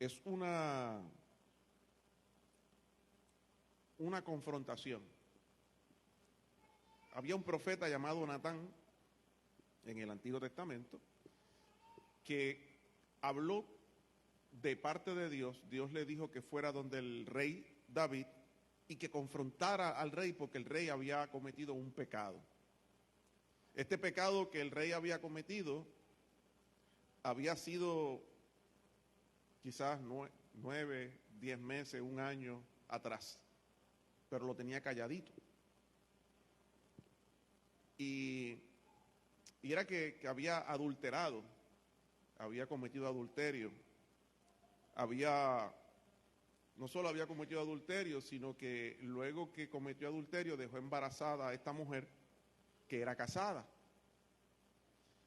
es una confrontación. Había un profeta llamado Natán en el Antiguo Testamento que habló de parte de Dios. Dios le dijo que fuera donde el rey David y que confrontara al rey porque el rey había cometido un pecado. Este pecado que el rey había cometido había sido quizás 9, 10 meses, un año atrás, pero lo tenía calladito. Y era que había adulterado, había cometido adulterio, no solo había cometido adulterio, sino que luego que cometió adulterio dejó embarazada a esta mujer que era casada.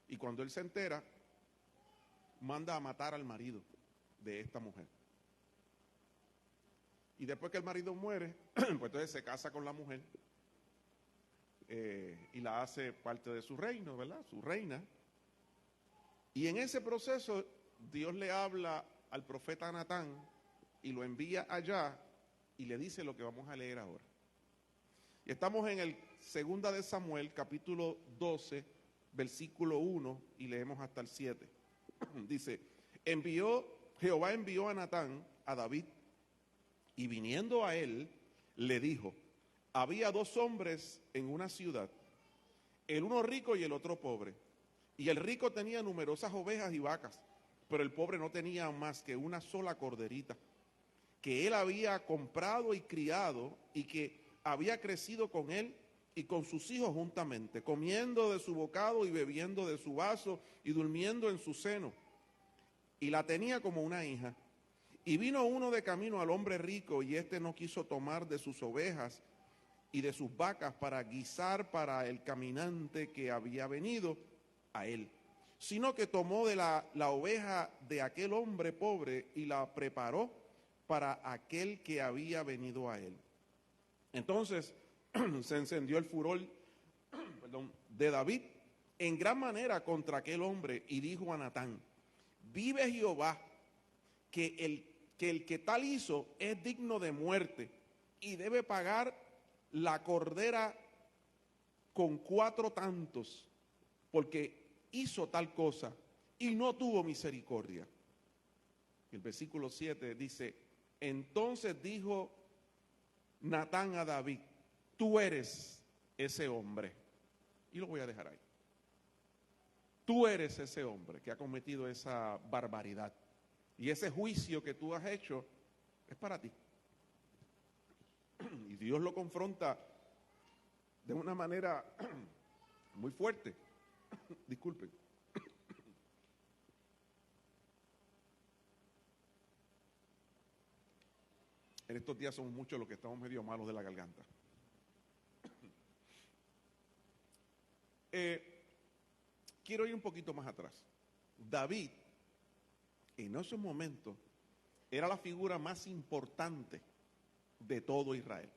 Y cuando él se entera, manda a matar al marido de esta mujer. Y después que el marido muere, pues entonces se casa con la mujer y la hace parte de su reino, ¿verdad? Su reina. Y en ese proceso Dios le habla al profeta Natán y lo envía allá y le dice lo que vamos a leer ahora. Y estamos en el 2 de Samuel, capítulo 12, versículo 1, y leemos hasta el 7. Dice, Jehová envió a Natán a David, y viniendo a él, le dijo, había 2 hombres en una ciudad, el uno rico y el otro pobre. Y el rico tenía numerosas ovejas y vacas, pero el pobre no tenía más que una sola corderita, que él había comprado y criado, y que había crecido con él y con sus hijos juntamente, comiendo de su bocado y bebiendo de su vaso y durmiendo en su seno. Y la tenía como una hija. Y vino uno de camino al hombre rico, y éste no quiso tomar de sus ovejas y de sus vacas para guisar para el caminante que había venido a él, sino que tomó de la oveja de aquel hombre pobre y la preparó para aquel que había venido a él. Entonces se encendió el furor de David en gran manera contra aquel hombre, y dijo a Natán, vive Jehová, que el que tal hizo es digno de muerte y debe pagar la cordera con 4 tantos, porque hizo tal cosa y no tuvo misericordia. El versículo 7 dice, entonces dijo Natán a David, tú eres ese hombre. Y lo voy a dejar ahí. Tú eres ese hombre que ha cometido esa barbaridad. Y ese juicio que tú has hecho es para ti. Y Dios lo confronta de una manera muy fuerte. Disculpen. En estos días somos muchos los que estamos medio malos de la garganta. Quiero ir un poquito más atrás. David, en esos momentos, era la figura más importante de todo Israel.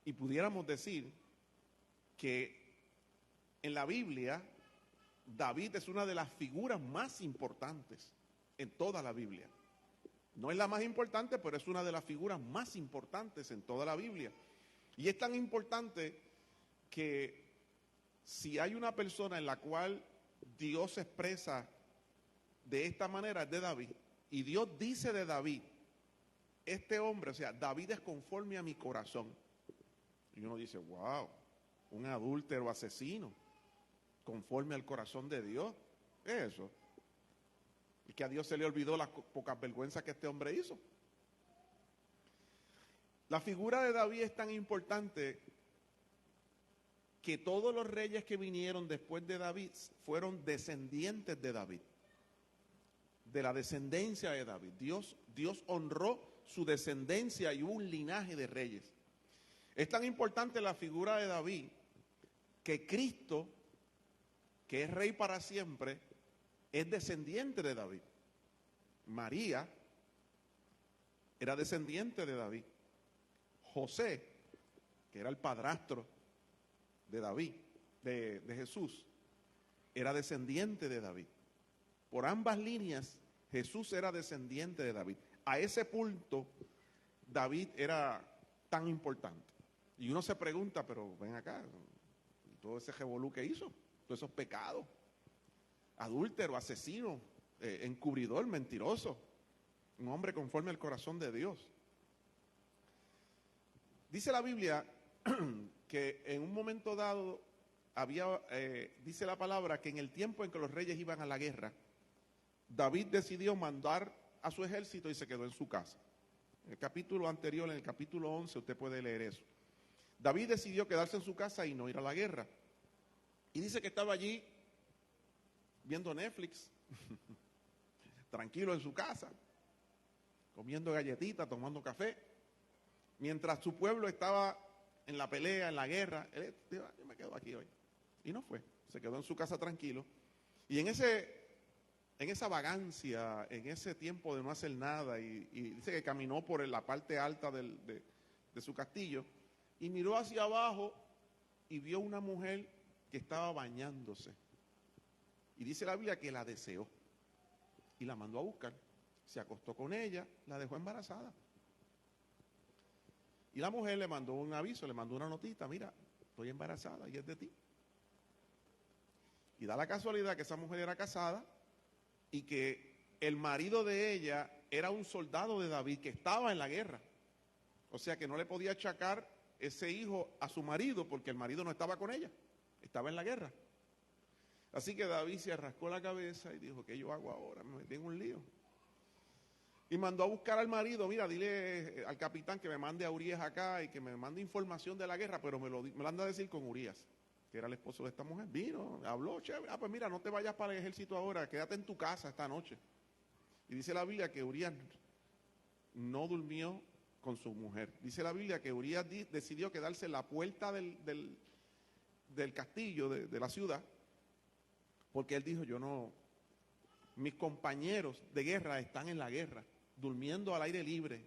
Y pudiéramos decir que en la Biblia, David es una de las figuras más importantes en toda la Biblia. No es la más importante, pero es una de las figuras más importantes en toda la Biblia. Y es tan importante que si hay una persona en la cual Dios se expresa de esta manera, es de David. Y Dios dice de David, este hombre, o sea, David es conforme a mi corazón. Y uno dice, wow, un adúltero asesino, conforme al corazón de Dios. ¿Qué es eso? Y que a Dios se le olvidó las pocas vergüenzas que este hombre hizo. La figura de David es tan importante que todos los reyes que vinieron después de David fueron descendientes de David, de la descendencia de David. Dios honró su descendencia y hubo un linaje de reyes. Es tan importante la figura de David que Cristo, que es rey para siempre, es descendiente de David. María era descendiente de David. José, que era el padrastro de David, de Jesús, era descendiente de David. Por ambas líneas Jesús era descendiente de David. A ese punto, David era tan importante. Y uno se pregunta, pero ven acá, todo ese revolú que hizo, todos esos pecados, adúltero, asesino, encubridor, mentiroso, un hombre conforme al corazón de Dios. Dice la Biblia que en un momento dado dice la palabra que en el tiempo en que los reyes iban a la guerra, David decidió mandar a su ejército y se quedó en su casa. En el capítulo anterior, en el capítulo 11, usted puede leer eso. David decidió quedarse en su casa y no ir a la guerra. Y dice que estaba allí viendo Netflix, tranquilo en su casa, comiendo galletitas, tomando café, mientras su pueblo estaba en la pelea, en la guerra. Él dijo, yo me quedo aquí hoy. Y no fue, se quedó en su casa tranquilo. Y en esa vagancia, en ese tiempo de no hacer nada, y dice que caminó por la parte alta de su castillo, y miró hacia abajo y vio una mujer que estaba bañándose. Y dice la Biblia que la deseó y la mandó a buscar. Se acostó con ella, la dejó embarazada. Y la mujer le mandó un aviso, le mandó una notita, mira, estoy embarazada y es de ti. Y da la casualidad que esa mujer era casada y que el marido de ella era un soldado de David que estaba en la guerra. O sea que no le podía achacar ese hijo a su marido porque el marido no estaba con ella, estaba en la guerra. Así que David se rascó la cabeza y dijo, ¿qué yo hago ahora? Me metí en un lío. Y mandó a buscar al marido, mira, dile al capitán que me mande a Urías acá y que me mande información de la guerra, pero me lo anda a decir con Urías, que era el esposo de esta mujer. Vino, habló, chévere, pues mira, no te vayas para el ejército ahora, quédate en tu casa esta noche. Y dice la Biblia que Urías no durmió con su mujer. Dice la Biblia que Urías decidió quedarse en la puerta del castillo, de la ciudad, porque él dijo, mis compañeros de guerra están en la guerra, durmiendo al aire libre,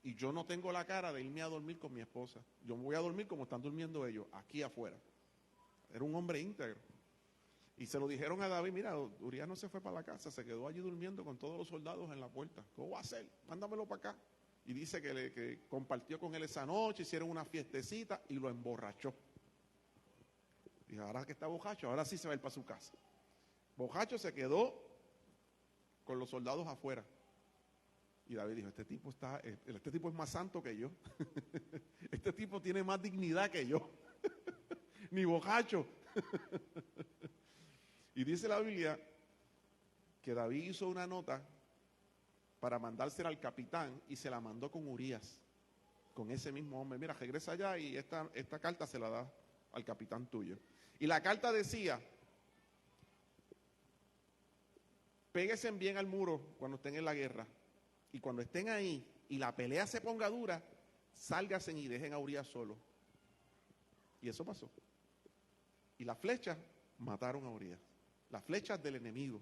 y yo no tengo la cara de irme a dormir con mi esposa. Yo me voy a dormir como están durmiendo ellos, aquí afuera. Era un hombre íntegro. Y se lo dijeron a David, mira, Urías no se fue para la casa, se quedó allí durmiendo con todos los soldados en la puerta. ¿Cómo va a hacer? Mándamelo para acá. Y dice que compartió con él esa noche, hicieron una fiestecita y lo emborrachó. Y ahora que está borracho, ahora sí se va a ir para su casa. Borracho se quedó con los soldados afuera. Y David dijo, este tipo es más santo que yo. Este tipo tiene más dignidad que yo. Ni borracho. Y dice la Biblia que David hizo una nota para mandársela al capitán y se la mandó con Urías, con ese mismo hombre. Mira, regresa allá y esta carta se la da al capitán tuyo. Y la carta decía, péguense bien al muro cuando estén en la guerra. Y cuando estén ahí y la pelea se ponga dura, sálganse y dejen a Urías solo. Y eso pasó. Y las flechas mataron a Urías. Las flechas del enemigo.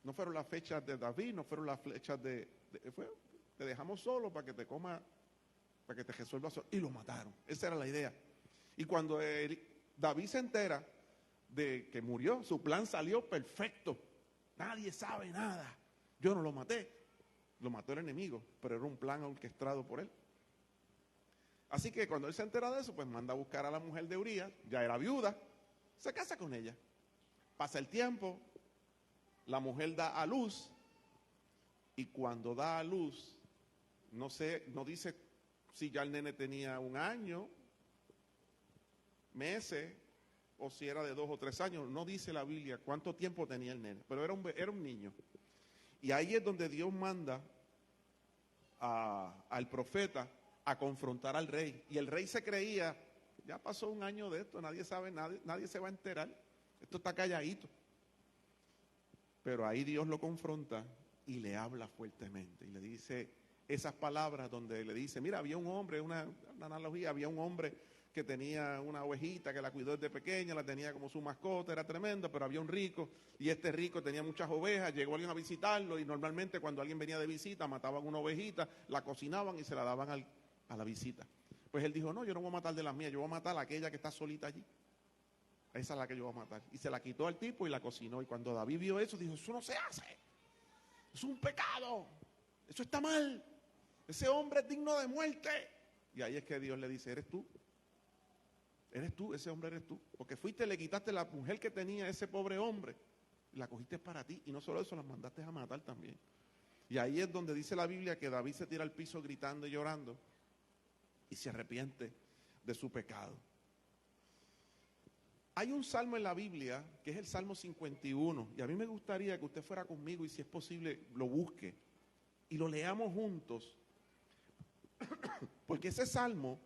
No fueron las flechas de David, no fueron las flechas te dejamos solo para que te coma, para que te resuelva solo. Y lo mataron. Esa era la idea. Y cuando David se entera de que murió, su plan salió perfecto. Nadie sabe nada. Yo no lo maté. Lo mató el enemigo, pero era un plan orquestado por él. Así que cuando él se entera de eso, pues manda a buscar a la mujer de Urías, ya era viuda, se casa con ella. Pasa el tiempo, la mujer da a luz, y cuando da a luz, no dice si ya el nene tenía 1 año, meses, o si era de 2 o 3 años, no dice la Biblia cuánto tiempo tenía el nene, pero era un niño. Y ahí es donde Dios manda al profeta a confrontar al rey. Y el rey se creía, ya pasó 1 año de esto, nadie sabe, nadie se va a enterar, esto está calladito. Pero ahí Dios lo confronta y le habla fuertemente y le dice esas palabras donde le dice, mira, había un hombre, una analogía, había un hombre que tenía una ovejita que la cuidó desde pequeña, la tenía como su mascota, era tremenda, pero había un rico y este rico tenía muchas ovejas, llegó alguien a visitarlo y normalmente cuando alguien venía de visita mataban una ovejita, la cocinaban y se la daban a la visita. Pues él dijo, no, yo no voy a matar de las mías, yo voy a matar a aquella que está solita allí. Esa es la que yo voy a matar. Y se la quitó al tipo y la cocinó. Y cuando David vio eso, dijo, eso no se hace. es un pecado, eso está mal, ese hombre es digno de muerte. Y ahí es que Dios le dice, eres tú, ese hombre eres tú, porque fuiste y le quitaste la mujer que tenía ese pobre hombre, y la cogiste para ti, y no solo eso, las mandaste a matar también. Y ahí es donde dice la Biblia que David se tira al piso gritando y llorando, y se arrepiente de su pecado. Hay un salmo en la Biblia que es el Salmo 51, y a mí me gustaría que usted fuera conmigo y si es posible lo busque y lo leamos juntos, porque ese salmo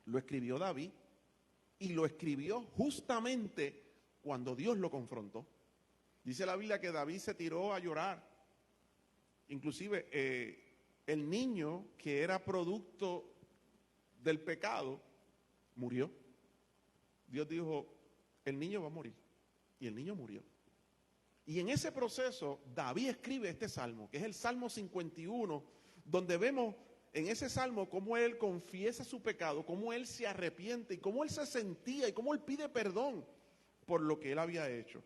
lo escribió David y lo escribió justamente cuando Dios lo confrontó. Dice la Biblia que David se tiró a llorar, inclusive el niño que era producto del pecado murió. Dios dijo, el niño va a morir, y el niño murió. Y en ese proceso David escribe este salmo, que es el Salmo 51, donde vemos en ese salmo cómo él confiesa su pecado, cómo él se arrepiente y cómo él se sentía y cómo él pide perdón por lo que él había hecho.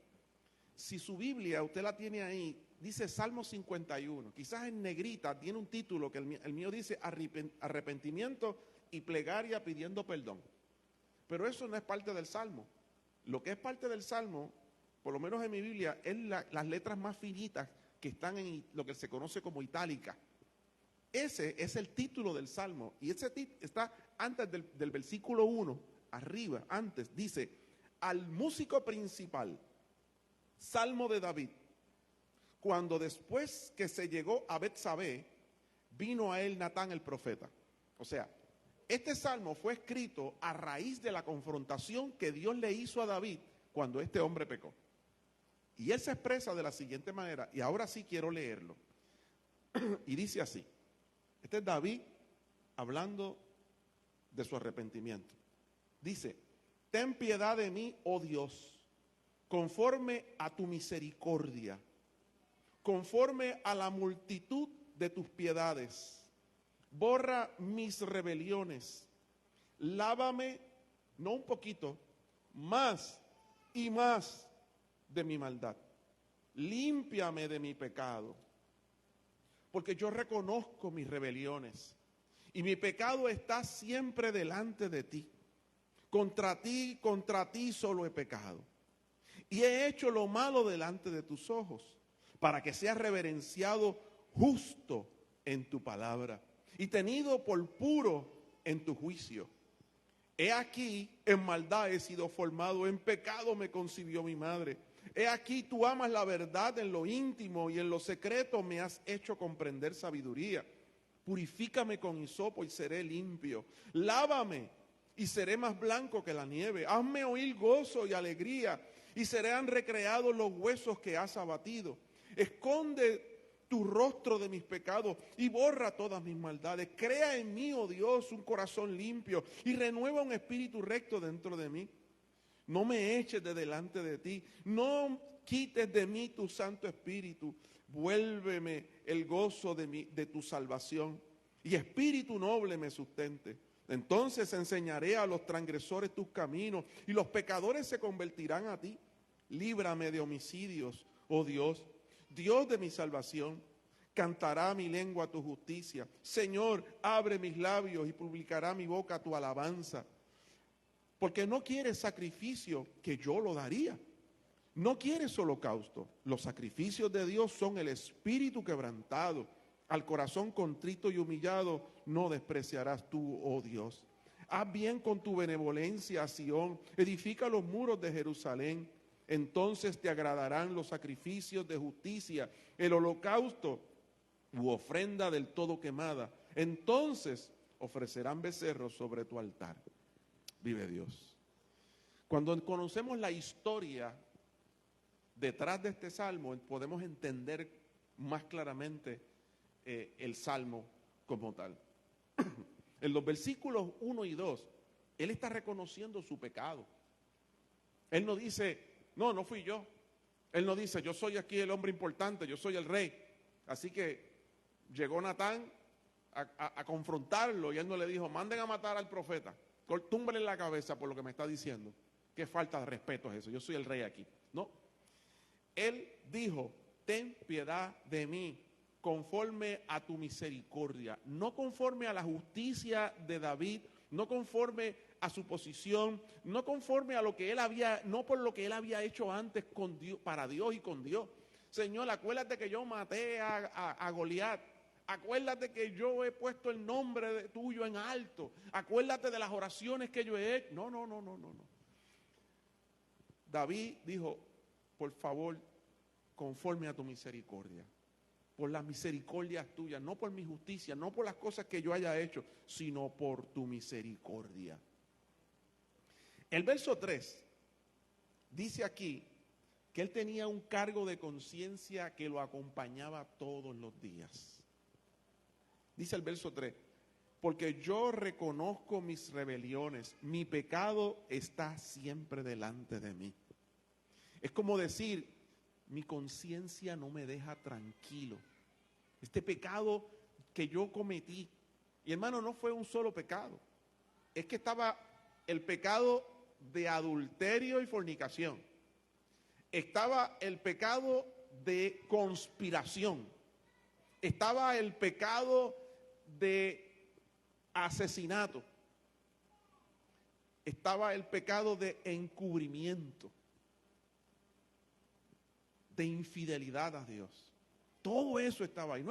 Si su Biblia, usted la tiene ahí, dice Salmo 51, quizás en negrita tiene un título que el mío dice arrepentimiento y plegaria pidiendo perdón. Pero eso no es parte del salmo. Lo que es parte del salmo, por lo menos en mi Biblia, es las letras más finitas que están en lo que se conoce como itálica. Ese es el título del salmo, y ese está antes del versículo 1, arriba, antes, dice, al músico principal, salmo de David, cuando después que se llegó a Betsabé, vino a él Natán el profeta. O sea, este salmo fue escrito a raíz de la confrontación que Dios le hizo a David cuando este hombre pecó. Y él se expresa de la siguiente manera, y ahora sí quiero leerlo. Y dice así, este es David hablando de su arrepentimiento. Dice, ten piedad de mí, oh Dios, conforme a tu misericordia, conforme a la multitud de tus piedades. Borra mis rebeliones, lávame, no un poquito, más y más de mi maldad. Límpiame de mi pecado, porque yo reconozco mis rebeliones y mi pecado está siempre delante de ti. Contra ti solo he pecado y he hecho lo malo delante de tus ojos, para que seas reverenciado justo en tu palabra y tenido por puro en tu juicio. He aquí, en maldad he sido formado, en pecado me concibió mi madre. He aquí, tú amas la verdad en lo íntimo y en lo secreto me has hecho comprender sabiduría. Purifícame con hisopo y seré limpio. Lávame y seré más blanco que la nieve. Hazme oír gozo y alegría y serán recreados los huesos que has abatido. Esconde tu rostro de mis pecados y borra todas mis maldades. Crea en mí, oh Dios, un corazón limpio y renueva un espíritu recto dentro de mí. No me eches de delante de ti, no quites de mí tu Santo Espíritu. Vuélveme el gozo de tu salvación y espíritu noble me sustente. Entonces enseñaré a los transgresores tus caminos y los pecadores se convertirán a ti. Líbrame de homicidios, oh Dios, Dios de mi salvación. Cantará mi lengua tu justicia. Señor, abre mis labios y publicará mi boca tu alabanza. Porque no quieres sacrificio, que yo lo daría. No quieres holocausto. Los sacrificios de Dios son el espíritu quebrantado. Al corazón contrito y humillado no despreciarás tú, oh Dios. Haz bien con tu benevolencia a Sión. Edifica los muros de Jerusalén. Entonces te agradarán los sacrificios de justicia, el holocausto u ofrenda del todo quemada. Entonces ofrecerán becerros sobre tu altar. Vive Dios. Cuando conocemos la historia detrás de este salmo, podemos entender más claramente el salmo como tal. En los versículos 1 y 2, él está reconociendo su pecado. Él no dice, no fui yo. Él no dice, yo soy aquí el hombre importante, yo soy el rey. Así que llegó Natán a confrontarlo y él no le dijo, manden a matar al profeta. Túmbale en la cabeza por lo que me está diciendo. Qué falta de respeto es eso, yo soy el rey aquí. No. Él dijo, ten piedad de mí, conforme a tu misericordia, no conforme a la justicia de David, no conforme a su posición, no conforme a lo que él había, no por lo que él había hecho antes con Dios, para Dios y con Dios. Señor, acuérdate que yo maté a Goliat. Acuérdate que yo he puesto el nombre tuyo en alto. Acuérdate de las oraciones que yo he hecho. No. David dijo, por favor, conforme a tu misericordia, por las misericordias tuyas, no por mi justicia, no por las cosas que yo haya hecho, sino por tu misericordia. El verso 3 dice aquí que él tenía un cargo de conciencia que lo acompañaba todos los días. Dice el verso 3, porque yo reconozco mis rebeliones, mi pecado está siempre delante de mí. Es como decir, mi conciencia no me deja tranquilo. Este pecado que yo cometí, y hermano, no fue un solo pecado, es que estaba el pecado de adulterio y fornicación, estaba el pecado de conspiración, estaba el pecado de asesinato, estaba el pecado de encubrimiento, de infidelidad a Dios. Todo eso estaba ahí.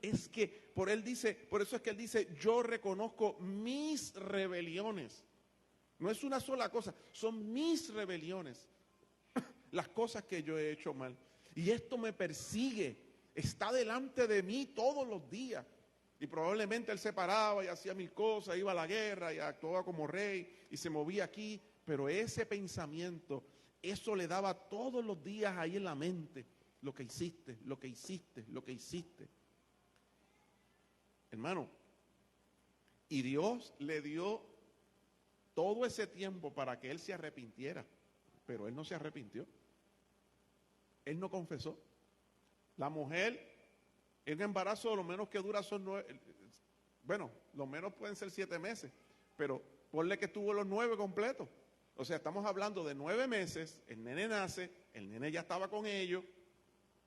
Es que por eso es que él dice, yo reconozco mis rebeliones. No es una sola cosa, son mis rebeliones, las cosas que yo he hecho mal. Y esto me persigue, está delante de mí todos los días. Y probablemente él se paraba y hacía mil cosas, iba a la guerra y actuaba como rey y se movía aquí, pero ese pensamiento, eso le daba todos los días ahí en la mente, lo que hiciste. Hermano, y Dios le dio todo ese tiempo para que él se arrepintiera, pero él no se arrepintió. Él no confesó. La mujer, en embarazo lo menos que dura son 9, bueno, lo menos pueden ser 7 meses, pero ponle que estuvo los 9 completos. O sea, estamos hablando de 9 meses, el nene nace, el nene ya estaba con ellos.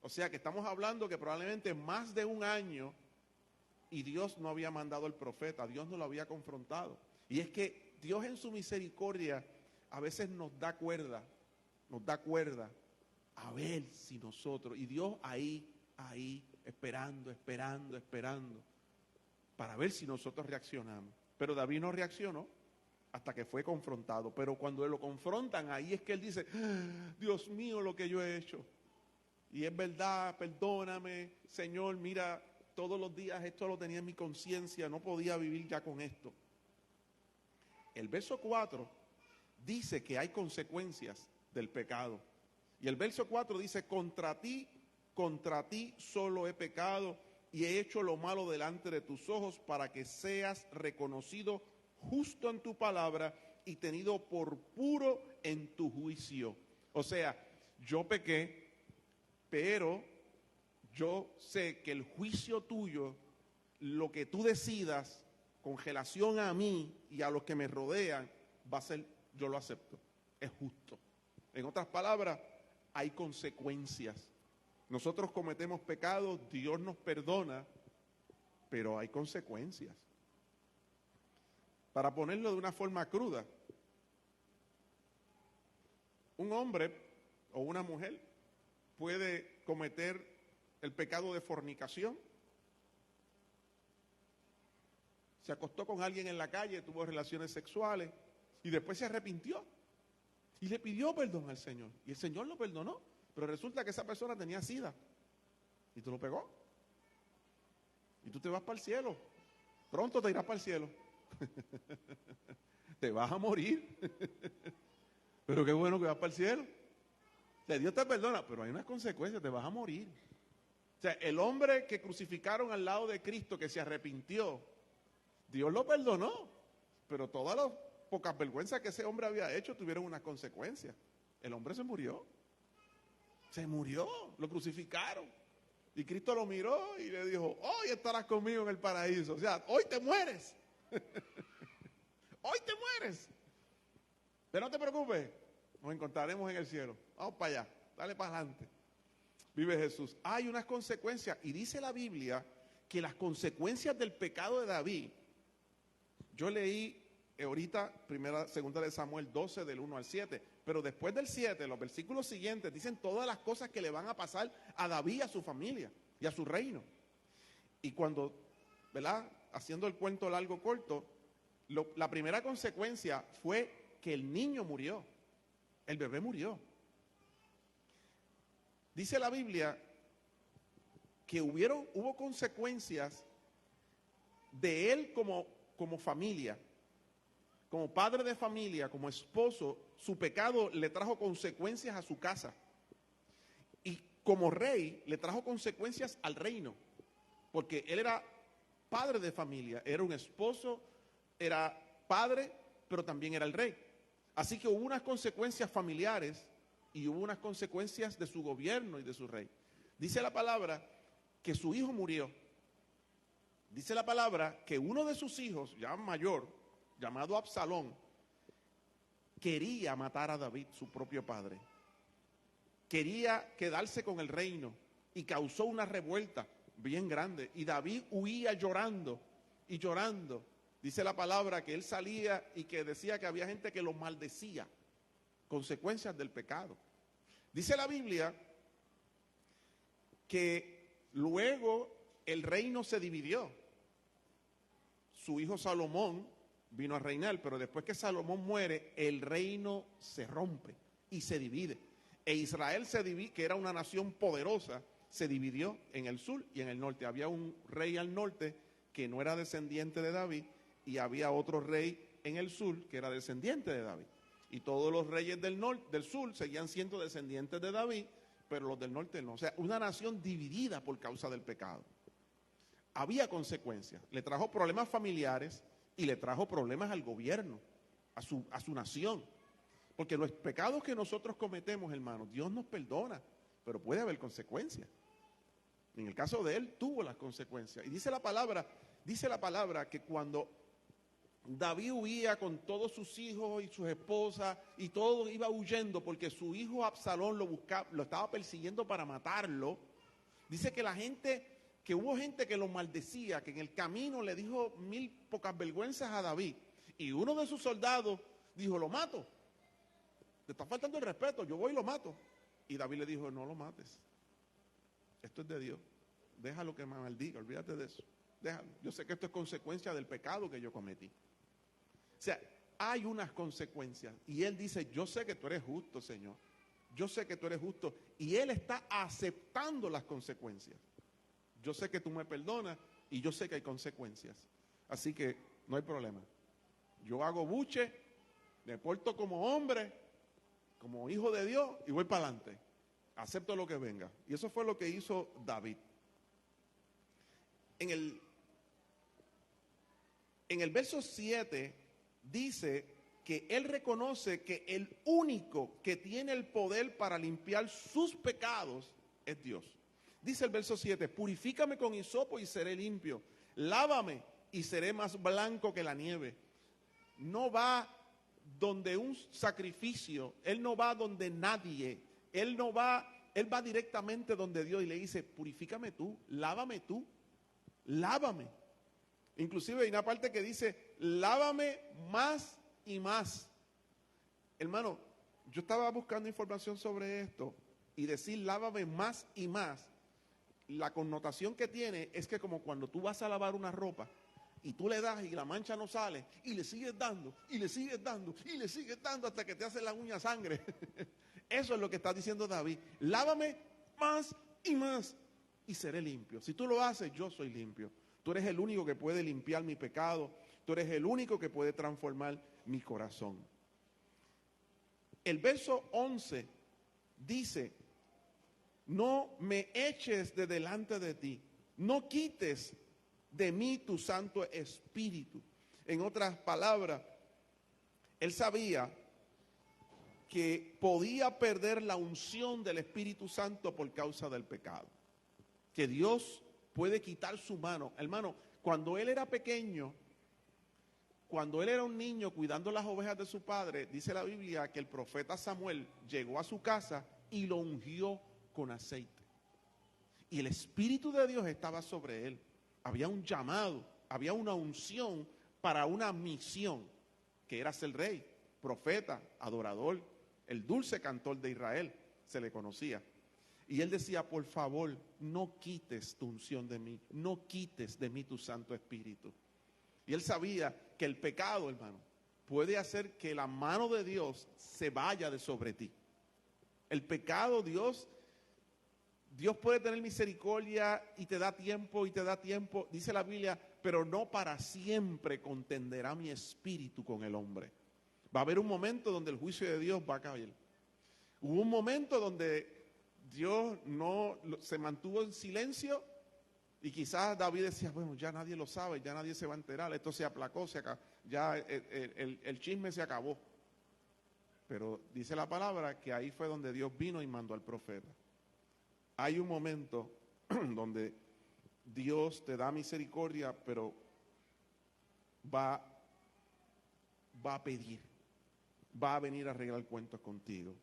O sea que estamos hablando que probablemente más de un año y Dios no había mandado al profeta, Dios no lo había confrontado. Y es que Dios en su misericordia a veces nos da cuerda a ver si nosotros, y Dios ahí, esperando, para ver si nosotros reaccionamos. Pero David no reaccionó hasta que fue confrontado. Pero cuando lo confrontan, ahí es que él dice, Dios mío, lo que yo he hecho. Y es verdad, perdóname, Señor, mira, todos los días esto lo tenía en mi conciencia, no podía vivir ya con esto. El verso 4 dice que hay consecuencias del pecado. Y el verso 4 dice, contra ti solo he pecado y he hecho lo malo delante de tus ojos para que seas reconocido justo en tu palabra y tenido por puro en tu juicio. O sea, yo pequé, pero yo sé que el juicio tuyo, lo que tú decidas con relación a mí y a los que me rodean, va a ser, yo lo acepto, es justo. En otras palabras, hay consecuencias. Nosotros cometemos pecados, Dios nos perdona, pero hay consecuencias. Para ponerlo de una forma cruda, un hombre o una mujer puede cometer el pecado de fornicación. Se acostó con alguien en la calle, tuvo relaciones sexuales y después se arrepintió y le pidió perdón al Señor. Y el Señor lo perdonó, pero resulta que esa persona tenía sida y tú lo pegó. Y tú te vas para el cielo. Pronto te irás para el cielo. Te vas a morir. Pero qué bueno que vas para el cielo. O sea, Dios te perdona, pero hay unas consecuencias, te vas a morir. O sea, el hombre que crucificaron al lado de Cristo, que se arrepintió, Dios lo perdonó, pero todas las pocas vergüenzas que ese hombre había hecho tuvieron unas consecuencias. El hombre se murió, lo crucificaron. Y Cristo lo miró y le dijo, hoy estarás conmigo en el paraíso. O sea, hoy te mueres. Hoy te mueres. Pero no te preocupes, nos encontraremos en el cielo. Vamos para allá, dale para adelante. Vive Jesús. Hay unas consecuencias. Y dice la Biblia que las consecuencias del pecado de David, yo leí ahorita segunda de Samuel 12 del 1 al 7, pero después del 7, los versículos siguientes dicen todas las cosas que le van a pasar a David, a su familia y a su reino. Y cuando, ¿verdad? Haciendo el cuento largo corto, la primera consecuencia fue que el niño murió, el bebé murió. Dice la Biblia que hubo consecuencias de él como familia, como padre de familia, como esposo. Su pecado le trajo consecuencias a su casa. Y como rey le trajo consecuencias al reino, porque él era padre de familia, era un esposo, era padre, pero también era el rey. Así que hubo unas consecuencias familiares y hubo unas consecuencias de su gobierno y de su rey. Dice la palabra que su hijo murió. Dice la palabra que uno de sus hijos, ya mayor, llamado Absalón, quería matar a David, su propio padre. Quería quedarse con el reino y causó una revuelta bien grande. Y David huía llorando y llorando. Dice la palabra que él salía y que decía que había gente que lo maldecía. Consecuencias del pecado. Dice la Biblia que luego el reino se dividió. Su hijo Salomón vino a reinar, pero después que Salomón muere, el reino se rompe y se divide. E Israel que era una nación poderosa, se dividió en el sur y en el norte. Había un rey al norte que no era descendiente de David y había otro rey en el sur que era descendiente de David. Y todos los reyes del sur seguían siendo descendientes de David, pero los del norte no. O sea, una nación dividida por causa del pecado. Había consecuencias. Le trajo problemas familiares y le trajo problemas al gobierno, a su nación. Porque los pecados que nosotros cometemos, hermanos, Dios nos perdona, pero puede haber consecuencias. En el caso de él, tuvo las consecuencias. Y dice la palabra que cuando David huía con todos sus hijos y sus esposas y todo iba huyendo porque su hijo Absalón lo estaba persiguiendo para matarlo. Dice que hubo gente que lo maldecía, que en el camino le dijo mil pocas vergüenzas a David. Y uno de sus soldados dijo, lo mato. Te está faltando el respeto, yo voy y lo mato. Y David le dijo, no lo mates. Esto es de Dios. Déjalo que me maldiga, olvídate de eso. Déjalo. Yo sé que esto es consecuencia del pecado que yo cometí. O sea, hay unas consecuencias. Y él dice, yo sé que tú eres justo, Señor. Yo sé que tú eres justo. Y él está aceptando las consecuencias. Yo sé que tú me perdonas y yo sé que hay consecuencias. Así que no hay problema. Yo hago buche, me porto como hombre, como hijo de Dios y voy para adelante. Acepto lo que venga. Y eso fue lo que hizo David. En el verso 7 dice que él reconoce que el único que tiene el poder para limpiar sus pecados es Dios. Dice el verso 7, purifícame con hisopo y seré limpio. Lávame y seré más blanco que la nieve. No va donde un sacrificio, él no va donde nadie, él va directamente donde Dios y le dice, purifícame tú, lávame tú, lávame. Inclusive hay una parte que dice, lávame más y más. Hermano, yo estaba buscando información sobre esto y decir lávame más y más, la connotación que tiene es que como cuando tú vas a lavar una ropa y tú le das y la mancha no sale y le sigues dando y le sigues dando y le sigues dando hasta que te hace la uña sangre. Eso es lo que está diciendo David. Lávame más y más y seré limpio. Si tú lo haces, yo soy limpio. Tú eres el único que puede limpiar mi pecado. Tú eres el único que puede transformar mi corazón. El verso 11 dice, no me eches de delante de ti, no quites de mí tu Santo Espíritu. En otras palabras, él sabía que podía perder la unción del Espíritu Santo por causa del pecado. Que Dios puede quitar su mano. Hermano, cuando él era pequeño, cuando él era un niño cuidando las ovejas de su padre, dice la Biblia que el profeta Samuel llegó a su casa y lo ungió con aceite. Y el Espíritu de Dios estaba sobre él. Había un llamado, había una unción para una misión, que era ser rey, profeta, adorador, el dulce cantor de Israel, se le conocía. Y él decía, por favor, no quites tu unción de mí, no quites de mí tu Santo Espíritu. Y él sabía que el pecado, hermano, puede hacer que la mano de Dios se vaya de sobre ti. El pecado, Dios puede tener misericordia y te da tiempo, dice la Biblia, pero no para siempre contenderá mi espíritu con el hombre. Va a haber un momento donde el juicio de Dios va a caer. Hubo un momento donde Dios no se mantuvo en silencio y quizás David decía, bueno, ya nadie lo sabe, ya nadie se va a enterar, esto se aplacó, ya el chisme se acabó. Pero dice la palabra que ahí fue donde Dios vino y mandó al profeta. Hay un momento donde Dios te da misericordia, pero va a pedir, va a venir a arreglar cuentos contigo.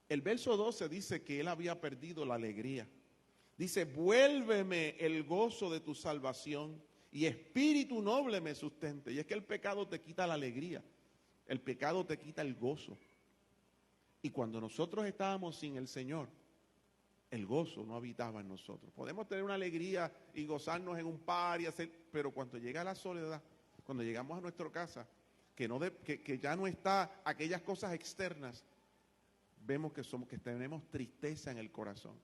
El verso 12 dice que él había perdido la alegría. Dice, vuélveme el gozo de tu salvación y espíritu noble me sustente. Y es que el pecado te quita la alegría, el pecado te quita el gozo. Y cuando nosotros estábamos sin el Señor, el gozo no habitaba en nosotros. Podemos tener una alegría y gozarnos en un par, pero cuando llega la soledad, cuando llegamos a nuestra casa, que ya no está aquellas cosas externas, vemos que tenemos tristeza en el corazón.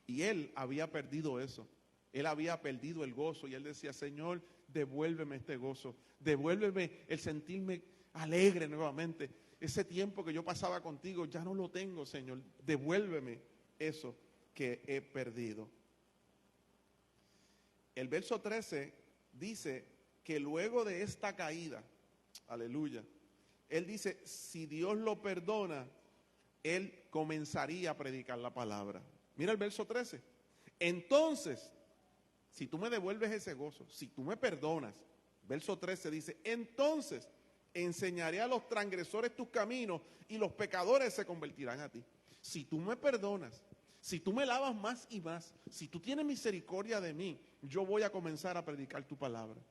Y él había perdido eso. Él había perdido el gozo y él decía, Señor, devuélveme este gozo, devuélveme el sentirme alegre nuevamente. Ese tiempo que yo pasaba contigo ya no lo tengo, Señor, devuélveme eso que he perdido. El verso 13 dice que luego de esta caída, aleluya, él dice, si Dios lo perdona, él comenzaría a predicar la palabra. Mira el verso 13. Entonces, si tú me devuelves ese gozo, si tú me perdonas, verso 13 dice, entonces enseñaré a los transgresores tus caminos y los pecadores se convertirán a ti. Si tú me perdonas, si tú me lavas más y más, si tú tienes misericordia de mí, yo voy a comenzar a predicar tu palabra.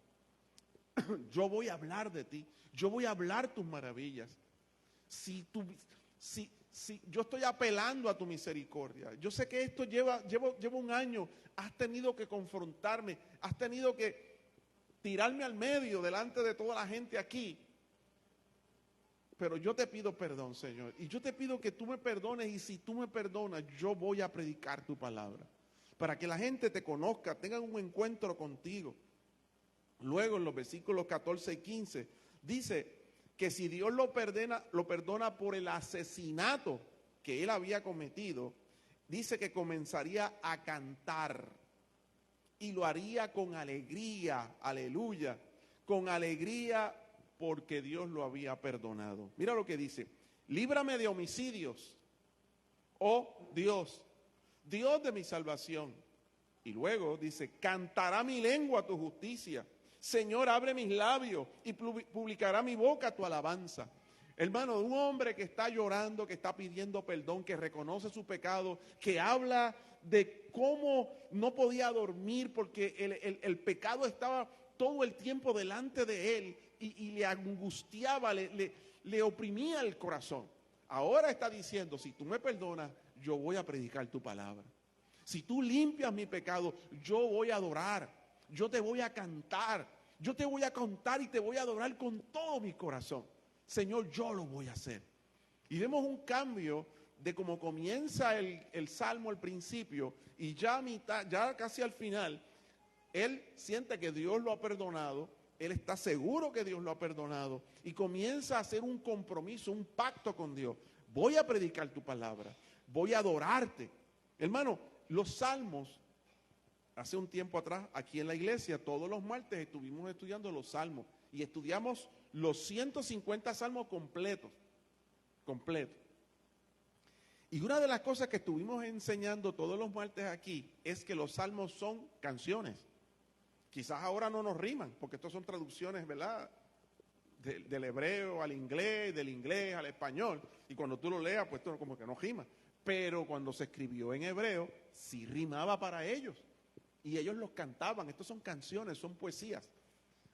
Yo voy a hablar de ti, yo voy a hablar tus maravillas. Si yo estoy apelando a tu misericordia. Yo sé que esto llevo un año, has tenido que confrontarme, has tenido que tirarme al medio delante de toda la gente aquí. Pero yo te pido perdón, Señor, y yo te pido que tú me perdones, y si tú me perdonas, yo voy a predicar tu palabra, para que la gente te conozca, tengan un encuentro contigo. Luego en los versículos 14 y 15, dice que si Dios lo perdona por el asesinato que él había cometido, dice que comenzaría a cantar, y lo haría con alegría, aleluya, con alegría, porque Dios lo había perdonado. Mira lo que dice, líbrame de homicidios, oh Dios, Dios de mi salvación. Y luego dice, cantará mi lengua tu justicia. Señor, abre mis labios y publicará mi boca tu alabanza. Hermano, un hombre que está llorando, que está pidiendo perdón, que reconoce su pecado, que habla de cómo no podía dormir porque el pecado estaba todo el tiempo delante de él y le angustiaba, le oprimía el corazón. Ahora está diciendo, si tú me perdonas, yo voy a predicar tu palabra. Si tú limpias mi pecado, yo voy a adorar, yo te voy a cantar, yo te voy a contar y te voy a adorar con todo mi corazón. Señor, yo lo voy a hacer. Y vemos un cambio de cómo comienza el salmo al principio y ya casi al final, él siente que Dios lo ha perdonado, él está seguro que Dios lo ha perdonado y comienza a hacer un compromiso, un pacto con Dios. Voy a predicar tu palabra, voy a adorarte. Hermano, los salmos, hace un tiempo atrás, aquí en la iglesia, todos los martes estuvimos estudiando los salmos y estudiamos los 150 salmos completos. Y una de las cosas que estuvimos enseñando todos los martes aquí es que los salmos son canciones. Quizás ahora no nos riman, porque estos son traducciones, ¿verdad? Del hebreo al inglés, del inglés al español. Y cuando tú lo leas, pues esto como que no rima. pero cuando se escribió en hebreo, sí rimaba para ellos. Y ellos los cantaban. Estos son canciones, son poesías.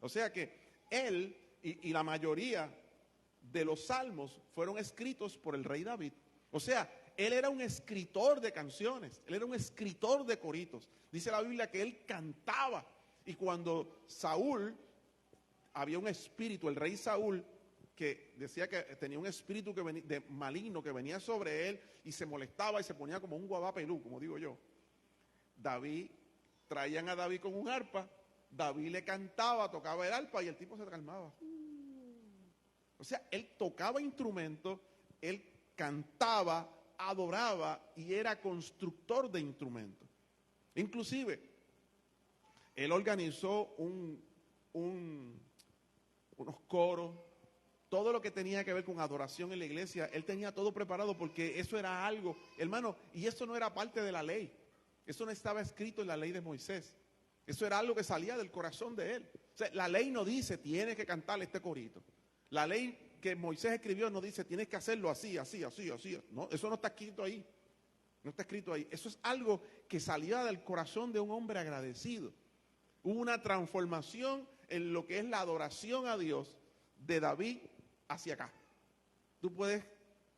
O sea que él y la mayoría de los salmos fueron escritos por el rey David. O sea, él era un escritor de canciones, él era un escritor de coritos. Dice la Biblia que él cantaba. Y cuando Saúl, había un espíritu, el rey Saúl, que decía que tenía un espíritu maligno que venía sobre él y se molestaba y se ponía como un guabapelú, como digo yo. Traían a David con un arpa, David le cantaba, tocaba el arpa y el tipo se calmaba. O sea, él tocaba instrumentos, él cantaba, adoraba y era constructor de instrumentos. Inclusive, él organizó unos coros, todo lo que tenía que ver con adoración en la iglesia, él tenía todo preparado porque eso era algo, hermano, y eso no era parte de la ley, eso no estaba escrito en la ley de Moisés, eso era algo que salía del corazón de él. O sea, la ley no dice, tienes que cantar este corito. La ley que Moisés escribió no dice, tienes que hacerlo así, así, así, así. No, eso no está escrito ahí, no está escrito ahí. Eso es algo que salía del corazón de un hombre agradecido. Hubo una transformación en lo que es la adoración a Dios de David hacia acá. Tú puedes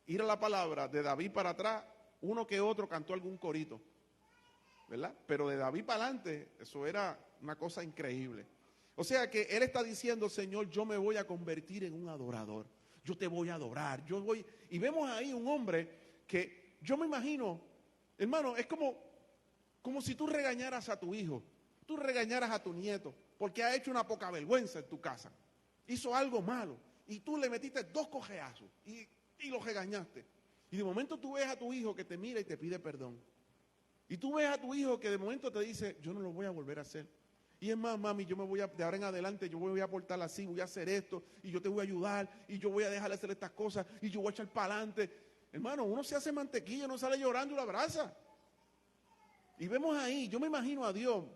ir a la palabra de David para atrás, uno que otro cantó algún corito, ¿verdad? Pero de David para adelante, eso era una cosa increíble. O sea que él está diciendo, Señor, yo me voy a convertir en un adorador. Yo te voy a adorar, yo voy. Y vemos ahí un hombre que yo me imagino, hermano, es como si tú regañaras a tu hijo, tú regañaras a tu nieto, porque ha hecho una poca vergüenza en tu casa. Hizo algo malo y tú le metiste 2 cojeazos y lo regañaste. Y de momento tú ves a tu hijo que te mira y te pide perdón. Y tú ves a tu hijo que de momento te dice, yo no lo voy a volver a hacer. Y es más, mami, yo me voy de ahora en adelante, yo me voy a portar así, voy a hacer esto, y yo te voy a ayudar, y yo voy a dejar de hacer estas cosas, y yo voy a echar para adelante. Hermano, uno se hace mantequilla, no sale llorando y lo abraza. Y vemos ahí, yo me imagino a Dios, o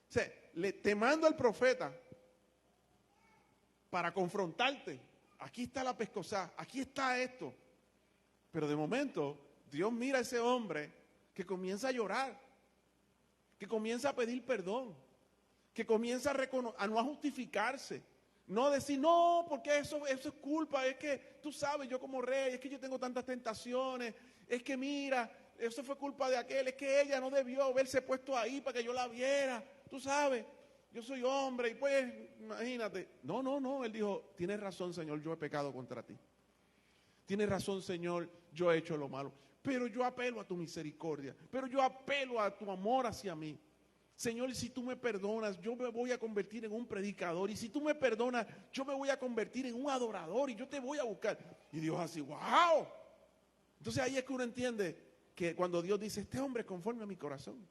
sea, te mando al profeta para confrontarte. Aquí está la pescosá, aquí está esto. Pero de momento, Dios mira a ese hombre que comienza a llorar, que comienza a pedir perdón, que comienza a no a justificarse, no decir, no, porque eso es culpa, es que tú sabes, yo como rey, es que yo tengo tantas tentaciones, es que mira, eso fue culpa de aquel, es que ella no debió haberse puesto ahí para que yo la viera, tú sabes, yo soy hombre y pues, imagínate. No, él dijo, tienes razón, Señor, yo he pecado contra ti. Tienes razón, Señor, yo he hecho lo malo, pero yo apelo a tu misericordia, pero yo apelo a tu amor hacia mí. Señor, si tú me perdonas, yo me voy a convertir en un predicador. Y si tú me perdonas, yo me voy a convertir en un adorador y yo te voy a buscar. Y Dios así, wow. Entonces ahí es que uno entiende que cuando Dios dice, este hombre es conforme a mi corazón.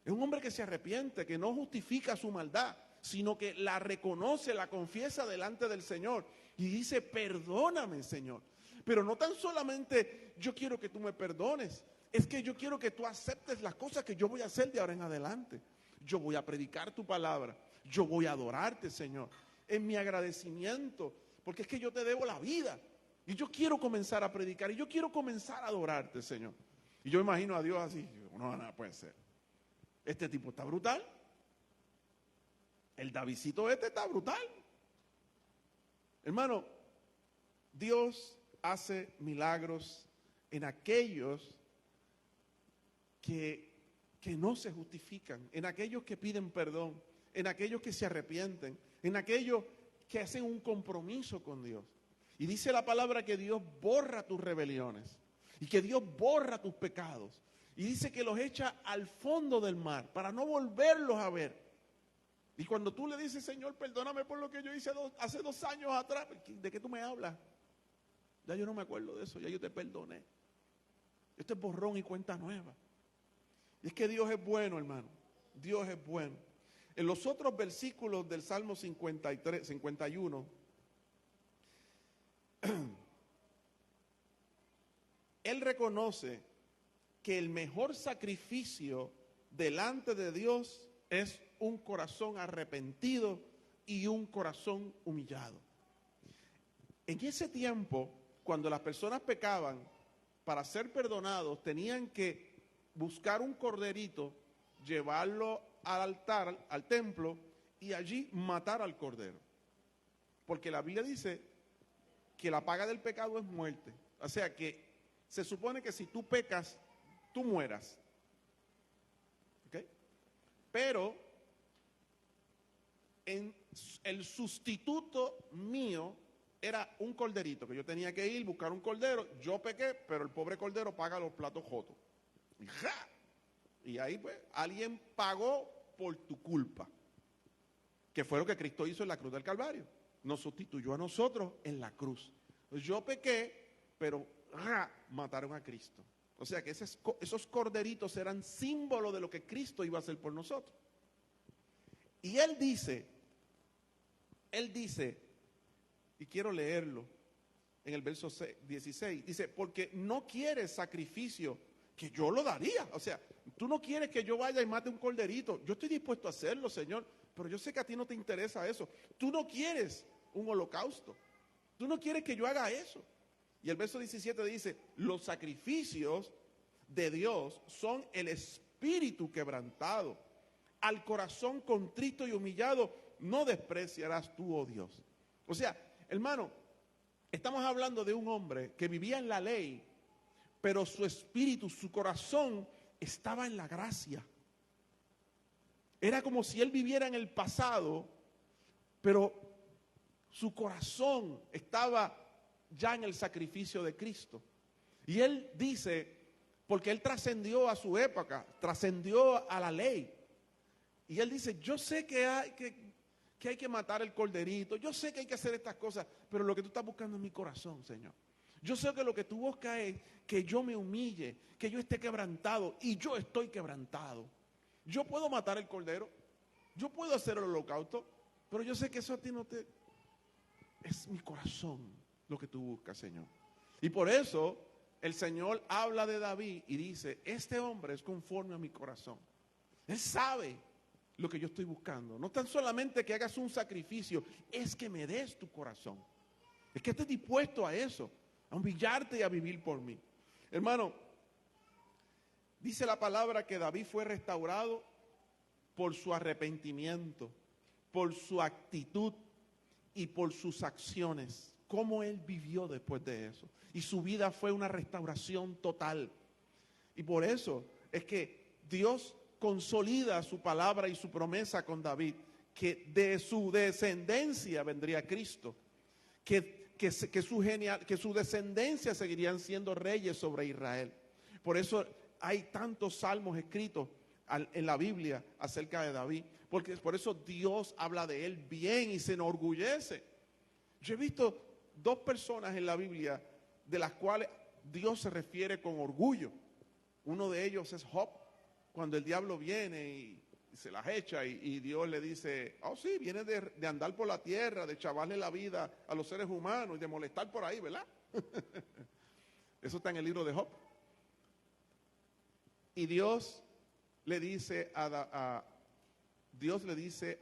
Es un hombre que se arrepiente, que no justifica su maldad, sino que la reconoce, la confiesa delante del Señor. Y dice, perdóname, Señor. Pero no tan solamente yo quiero que tú me perdones, es que yo quiero que tú aceptes las cosas que yo voy a hacer de ahora en adelante. Yo voy a predicar tu palabra, yo voy a adorarte, Señor, en mi agradecimiento, porque es que yo te debo la vida. Y yo quiero comenzar a predicar y yo quiero comenzar a adorarte, Señor. Y yo imagino a Dios así, no, nada puede ser. Este tipo está brutal. El Davidcito este está brutal. Hermano, Dios hace milagros en aquellos que no se justifican, en aquellos que piden perdón, en aquellos que se arrepienten, en aquellos que hacen un compromiso con Dios. Y dice la palabra que Dios borra tus rebeliones y que Dios borra tus pecados. Y dice que los echa al fondo del mar para no volverlos a ver. Y cuando tú le dices, Señor, perdóname por lo que yo hice hace 2 años atrás, ¿de qué tú me hablas? Ya yo no me acuerdo de eso, ya yo te perdoné. Esto es borrón y cuenta nueva. Y es que Dios es bueno, hermano. Dios es bueno. En los otros versículos del Salmo 51, él reconoce que el mejor sacrificio delante de Dios es un corazón arrepentido y un corazón humillado. En ese tiempo, cuando las personas pecaban, para ser perdonados, tenían que buscar un corderito, llevarlo al altar, al templo, y allí matar al cordero. Porque la Biblia dice que la paga del pecado es muerte. O sea que se supone que si tú pecas, tú mueras. ¿Ok? Pero el sustituto mío era un corderito, que yo tenía que ir, buscar un cordero. Yo pequé, pero el pobre cordero paga los platos jotos. Y ahí pues alguien pagó por tu culpa, que fue lo que Cristo hizo en la cruz del Calvario. Nos sustituyó a nosotros en la cruz. Yo pequé, pero mataron a Cristo. O sea que esos corderitos eran símbolo de lo que Cristo iba a hacer por nosotros. Y Él dice, y quiero leerlo en el verso 16, dice, porque no quieres sacrificio, que yo lo daría. O sea, tú no quieres que yo vaya y mate un corderito. Yo estoy dispuesto a hacerlo, Señor, pero yo sé que a ti no te interesa eso. Tú no quieres un holocausto. Tú no quieres que yo haga eso. Y el verso 17 dice, los sacrificios de Dios son el espíritu quebrantado. Al corazón contrito y humillado no despreciarás tú, oh Dios. O sea, hermano, estamos hablando de un hombre que vivía en la ley, pero su espíritu, su corazón estaba en la gracia. Era como si él viviera en el pasado, pero su corazón estaba ya en el sacrificio de Cristo. Y él dice, porque él trascendió a su época, trascendió a la ley. Y él dice, yo sé que hay que matar el corderito, yo sé que hay que hacer estas cosas, pero lo que tú estás buscando es mi corazón, Señor. Yo sé que lo que tú buscas es que yo me humille, que yo esté quebrantado, y yo estoy quebrantado. Yo puedo matar el cordero, yo puedo hacer el holocausto, pero yo sé que eso a ti no te... Es mi corazón lo que tú buscas, Señor. Y por eso el Señor habla de David y dice, este hombre es conforme a mi corazón. Él sabe lo que yo estoy buscando. No tan solamente que hagas un sacrificio, es que me des tu corazón. Es que estés dispuesto a eso, a humillarte y a vivir por mí. Hermano, dice la palabra que David fue restaurado por su arrepentimiento, por su actitud y por sus acciones. Cómo él vivió después de eso. Y su vida fue una restauración total. Y por eso es que Dios consolida su palabra y su promesa con David, que de su descendencia vendría Cristo, que su descendencia seguirían siendo reyes sobre Israel. Por eso hay tantos salmos escritos en la Biblia acerca de David, porque por eso Dios habla de él bien y se enorgullece. Yo he visto dos personas en la Biblia de las cuales Dios se refiere con orgullo. Uno de ellos es Job, cuando el diablo viene y se las echa y Dios le dice, oh sí, viene de andar por la tierra, de chavarle la vida a los seres humanos y de molestar por ahí, ¿verdad? Eso está en el libro de Job. Y Dios le dice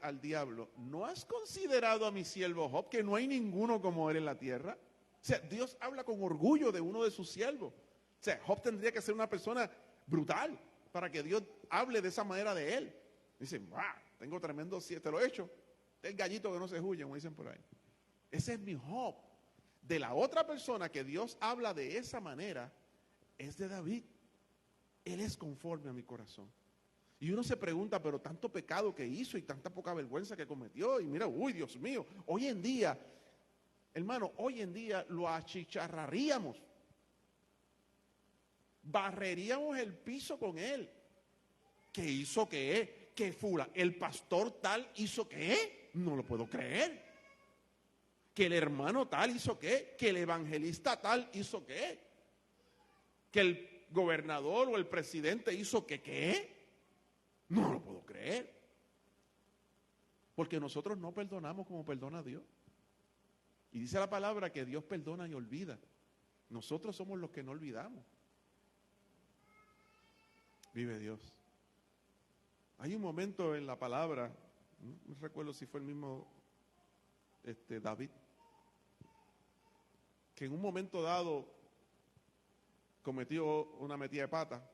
al diablo, ¿no has considerado a mi siervo Job, que no hay ninguno como él en la tierra? O sea, Dios habla con orgullo de uno de sus siervos. O sea, Job tendría que ser una persona brutal para que Dios hable de esa manera de él. Dicen, tengo tremendo, te lo he hecho. El gallito que no se huye, como dicen por ahí. Ese es mi Job. De la otra persona que Dios habla de esa manera, es de David. Él es conforme a mi corazón. Y uno se pregunta, pero tanto pecado que hizo y tanta poca vergüenza que cometió. Y mira, uy, Dios mío, hoy en día, hermano, hoy en día lo achicharraríamos. Barreríamos el piso con él. ¿Qué hizo qué? ¿Qué fula? ¿El pastor tal hizo qué? No lo puedo creer. ¿Que el hermano tal hizo qué? ¿Que el evangelista tal hizo qué? ¿Que el gobernador o el presidente hizo qué? No lo puedo creer. Porque nosotros no perdonamos como perdona Dios. Y dice la palabra que Dios perdona y olvida. Nosotros somos los que no olvidamos. Vive Dios. Hay un momento en la palabra, no recuerdo si fue el mismo David, que en un momento dado cometió una metida de pata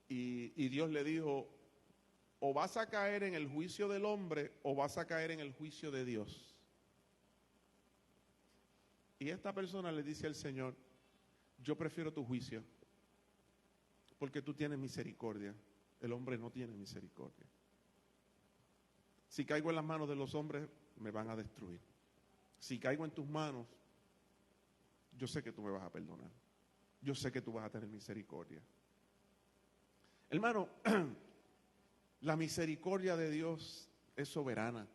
y Dios le dijo, o vas a caer en el juicio del hombre o vas a caer en el juicio de Dios. Y esta persona le dice al Señor, yo prefiero tu juicio, porque tú tienes misericordia. El hombre no tiene misericordia. Si caigo en las manos de los hombres, me van a destruir. Si caigo en tus manos, yo sé que tú me vas a perdonar. Yo sé que tú vas a tener misericordia. Hermano, la misericordia de Dios es soberana.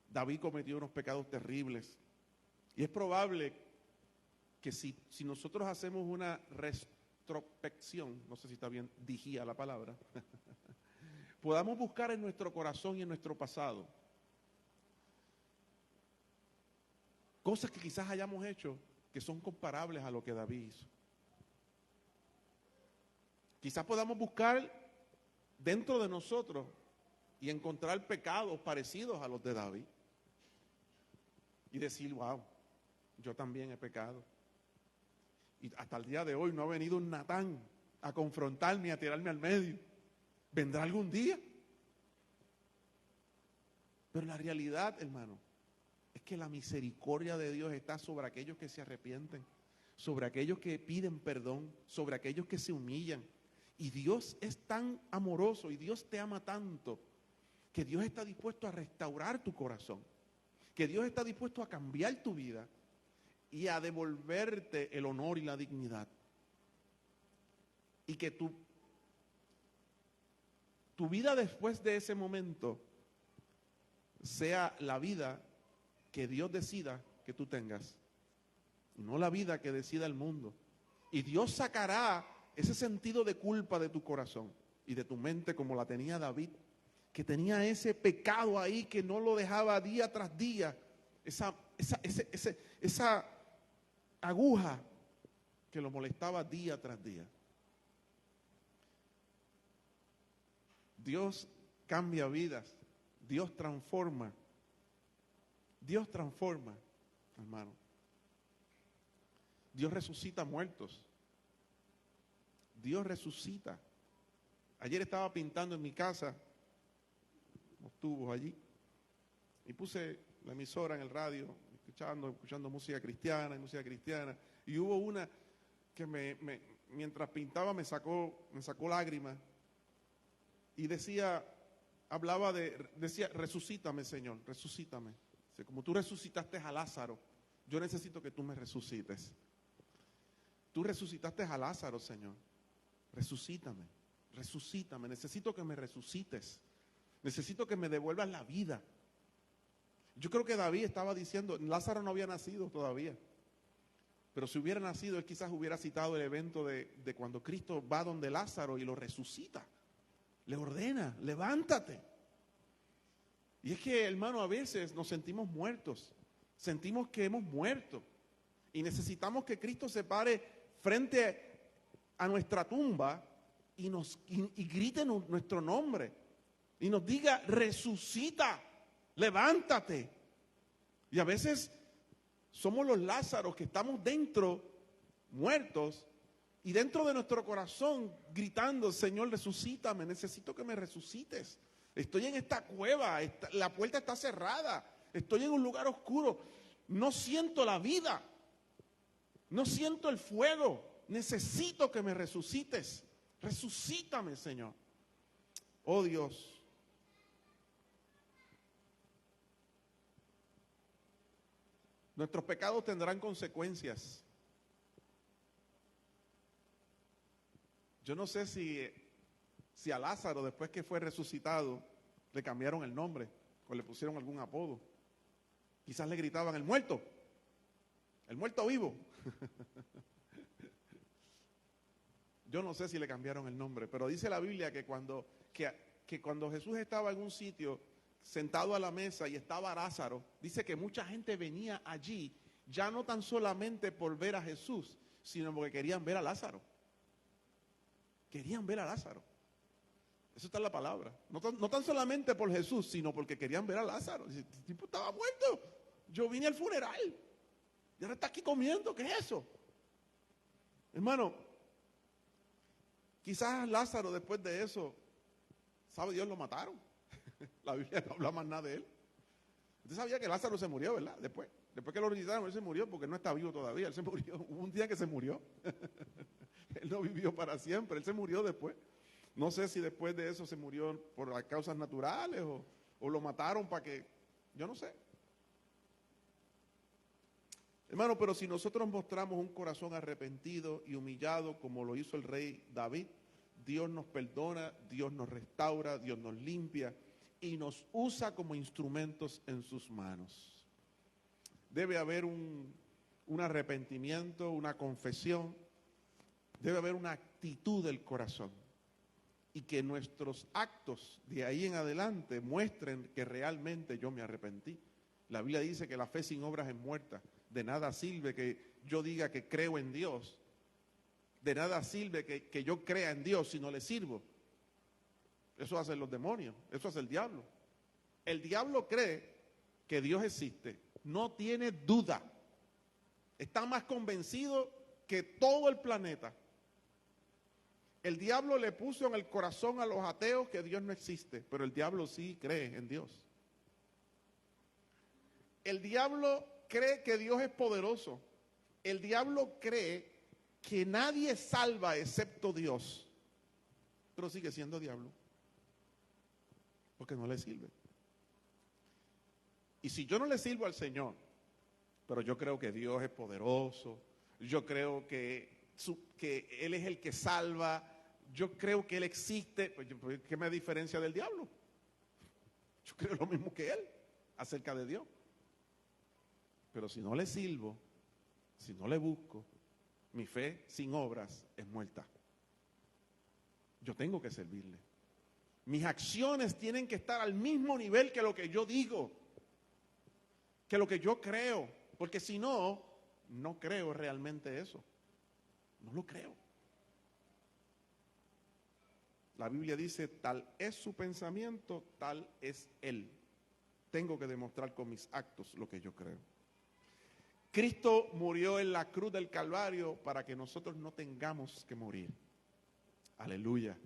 David cometió unos pecados terribles. Y es probable que si nosotros hacemos una retrospección, no sé si está bien dirigida la palabra, podamos buscar en nuestro corazón y en nuestro pasado cosas que quizás hayamos hecho que son comparables a lo que David hizo. Quizás podamos buscar dentro de nosotros y encontrar pecados parecidos a los de David y decir, wow, yo también he pecado. Y hasta el día de hoy no ha venido un Natán a confrontarme, a tirarme al medio. ¿Vendrá algún día? Pero la realidad, hermano, es que la misericordia de Dios está sobre aquellos que se arrepienten, sobre aquellos que piden perdón, sobre aquellos que se humillan. Y Dios es tan amoroso y Dios te ama tanto que Dios está dispuesto a restaurar tu corazón, que Dios está dispuesto a cambiar tu vida y a devolverte el honor y la dignidad. Y que tu vida después de ese momento sea la vida que Dios decida que tú tengas, y no la vida que decida el mundo. Y Dios sacará ese sentido de culpa de tu corazón y de tu mente, como la tenía David, que tenía ese pecado ahí que no lo dejaba día tras día, esa aguja que lo molestaba día tras día. Dios cambia vidas, Dios transforma, hermano. Dios resucita muertos. Dios resucita. Ayer estaba pintando en mi casa, los tubos allí, y puse la emisora en el radio, escuchando música cristiana, y hubo una que mientras pintaba me sacó lágrimas, y decía, resucítame, Señor, resucítame. Como tú resucitaste a Lázaro, yo necesito que tú me resucites. Tú resucitaste a Lázaro, Señor. Resucítame, necesito que me resucites. Necesito que me devuelvas la vida. Yo creo que David estaba diciendo, Lázaro no había nacido todavía. Pero si hubiera nacido, él quizás hubiera citado el evento de cuando Cristo va donde Lázaro y lo resucita. Le ordena, levántate. Y es que, hermano, a veces nos sentimos muertos. Sentimos que hemos muerto. Y necesitamos que Cristo se pare frente a nuestra tumba y grite nuestro nombre. Y nos diga, resucita, levántate. Y a veces somos los Lázaros que estamos dentro, muertos, y dentro de nuestro corazón gritando, Señor, resucítame, necesito que me resucites. Estoy en esta cueva, la puerta está cerrada, estoy en un lugar oscuro, no siento la vida, no siento el fuego, necesito que me resucites. Resucítame, Señor. Oh Dios. Nuestros pecados tendrán consecuencias. Yo no sé si a Lázaro, después que fue resucitado, le cambiaron el nombre o le pusieron algún apodo. Quizás le gritaban el muerto vivo. Yo no sé si le cambiaron el nombre, pero dice la Biblia que cuando Jesús estaba en un sitio sentado a la mesa y estaba Lázaro, dice que mucha gente venía allí, ya no tan solamente por ver a Jesús, sino porque querían ver a Lázaro. Querían ver a Lázaro. Eso está en la palabra. No tan solamente por Jesús, sino porque querían ver a Lázaro. Dice, este tipo estaba muerto. Yo vine al funeral. Y ahora está aquí comiendo. ¿Qué es eso? Hermano, quizás Lázaro después de eso, sabe Dios, lo mataron. La Biblia no habla más nada de él. Usted sabía que Lázaro se murió, ¿verdad? Después que lo resucitaron, él se murió porque no está vivo todavía. Él se murió. Hubo un día que se murió. Él no vivió para siempre. Él se murió después. No sé si después de eso se murió por las causas naturales o lo mataron para que... Yo no sé. Hermano, pero si nosotros mostramos un corazón arrepentido y humillado como lo hizo el rey David, Dios nos perdona, Dios nos restaura, Dios nos limpia y nos usa como instrumentos en sus manos. Debe haber un arrepentimiento, una confesión, debe haber una actitud del corazón y que nuestros actos de ahí en adelante muestren que realmente yo me arrepentí. La Biblia dice que la fe sin obras es muerta. De nada sirve que yo diga que creo en Dios. De nada sirve que yo crea en Dios si no le sirvo. Eso hacen los demonios, eso hace el diablo. El diablo cree que Dios existe, no tiene duda. Está más convencido que todo el planeta. El diablo le puso en el corazón a los ateos que Dios no existe, pero el diablo sí cree en Dios. El diablo cree que Dios es poderoso. El diablo cree que nadie salva excepto Dios, pero sigue siendo diablo, porque no le sirve. Y si yo no le sirvo al Señor, pero yo creo que Dios es poderoso, yo creo que Él es el que salva, yo creo que Él existe, pues, ¿qué me diferencia del diablo? Yo creo lo mismo que Él acerca de Dios. Pero si no le sirvo, si no le busco, mi fe sin obras es muerta. Yo tengo que servirle. Mis acciones tienen que estar al mismo nivel que lo que yo digo, que lo que yo creo, porque si no, no creo realmente eso. No lo creo. La Biblia dice, tal es su pensamiento, tal es él. Tengo que demostrar con mis actos lo que yo creo. Cristo murió en la cruz del Calvario para que nosotros no tengamos que morir. Aleluya.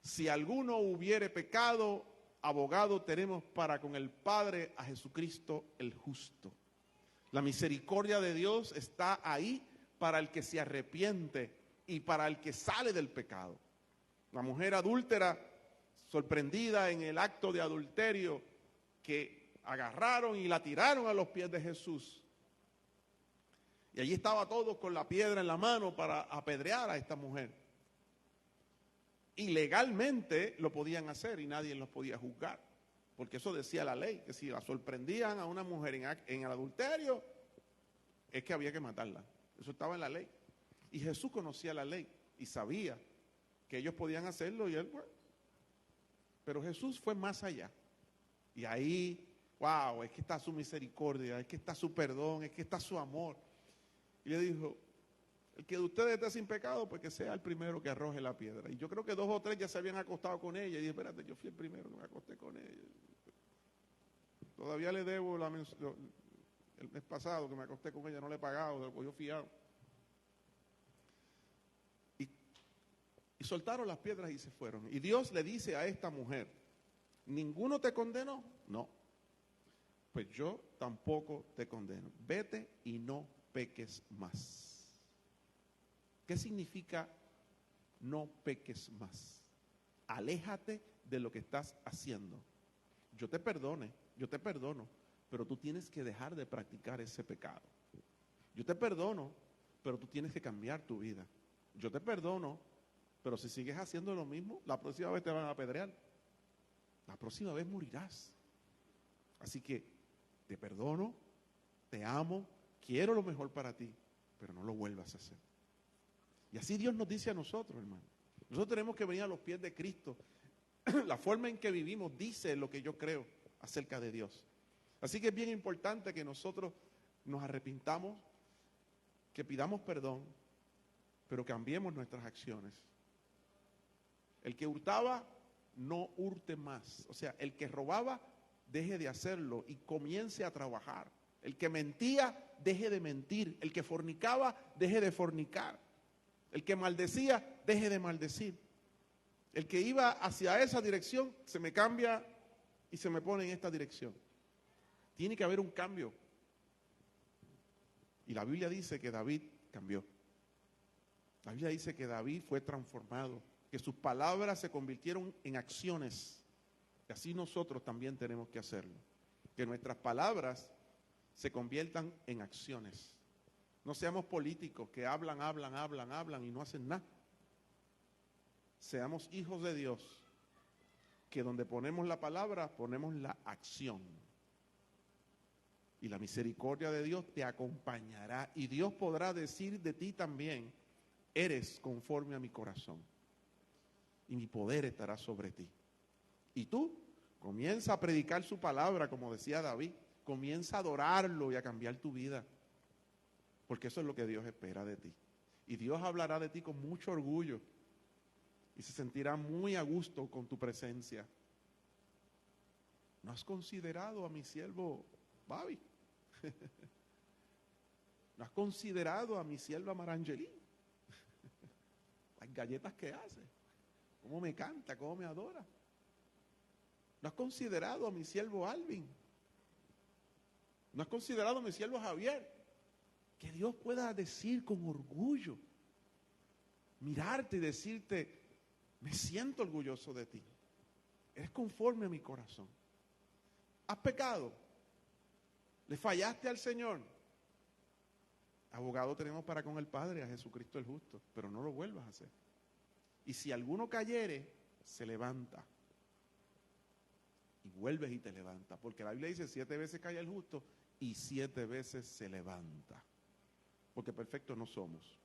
Si alguno hubiere pecado, abogado tenemos para con el Padre a Jesucristo el justo. La misericordia de Dios está ahí para el que se arrepiente y para el que sale del pecado. La mujer adúltera, sorprendida en el acto de adulterio, que agarraron y la tiraron a los pies de Jesús. Y allí estaba todos con la piedra en la mano para apedrear a esta mujer. Y legalmente lo podían hacer y nadie los podía juzgar. Porque eso decía la ley, que si la sorprendían a una mujer en el adulterio, es que había que matarla. Eso estaba en la ley. Y Jesús conocía la ley y sabía que ellos podían hacerlo y él, bueno. Pero Jesús fue más allá. Y ahí... wow, es que está su misericordia, es que está su perdón, es que está su amor. Y le dijo, el que de ustedes esté sin pecado, pues que sea el primero que arroje la piedra. Y yo creo que 2 o 3 ya se habían acostado con ella. Y dije, espérate, yo fui el primero que me acosté con ella. Todavía le debo el mes pasado que me acosté con ella, no le he pagado, lo cogió fiado. Y soltaron las piedras y se fueron. Y Dios le dice a esta mujer, ¿ninguno te condenó? No. Pues yo tampoco te condeno. Vete y no peques más. ¿Qué significa no peques más? Aléjate de lo que estás haciendo. Yo te perdono, pero tú tienes que dejar de practicar ese pecado. Yo te perdono, pero tú tienes que cambiar tu vida. Yo te perdono, pero si sigues haciendo lo mismo, la próxima vez te van a apedrear. La próxima vez morirás. Así que te perdono, te amo, quiero lo mejor para ti, pero no lo vuelvas a hacer. Y así Dios nos dice a nosotros, hermano. Nosotros tenemos que venir a los pies de Cristo. La forma en que vivimos dice lo que yo creo acerca de Dios. Así que es bien importante que nosotros nos arrepintamos, que pidamos perdón, pero cambiemos nuestras acciones. El que hurtaba, no hurte más. O sea, el que robaba, deje de hacerlo y comience a trabajar. El que mentía, deje de mentir. El que fornicaba, deje de fornicar. El que maldecía, deje de maldecir. El que iba hacia esa dirección, se me cambia y se me pone en esta dirección. Tiene que haber un cambio. Y la Biblia dice que David cambió. La Biblia dice que David fue transformado, que sus palabras se convirtieron en acciones. Y así nosotros también tenemos que hacerlo. Que nuestras palabras se conviertan en acciones. No seamos políticos que hablan y no hacen nada. Seamos hijos de Dios, que donde ponemos la palabra, ponemos la acción. Y la misericordia de Dios te acompañará. Y Dios podrá decir de ti también, eres conforme a mi corazón. Y mi poder estará sobre ti. Y tú comienza a predicar su palabra, como decía David. Comienza a adorarlo y a cambiar tu vida. Porque eso es lo que Dios espera de ti. Y Dios hablará de ti con mucho orgullo. Y se sentirá muy a gusto con tu presencia. ¿No has considerado a mi siervo Babi? ¿No has considerado a mi sierva Marangeli? Las galletas que hace. Cómo me canta, cómo me adora. ¿No has considerado a mi siervo Alvin? ¿No has considerado a mi siervo Javier? Que Dios pueda decir con orgullo, mirarte y decirte, me siento orgulloso de ti. Eres conforme a mi corazón. ¿Has pecado? ¿Le fallaste al Señor? Abogado tenemos para con el Padre, a Jesucristo el justo, pero no lo vuelvas a hacer. Y si alguno cayere, se levanta. Y vuelves y te levantas. Porque la Biblia dice 7 veces cae el justo y 7 veces se levanta. Porque perfectos no somos.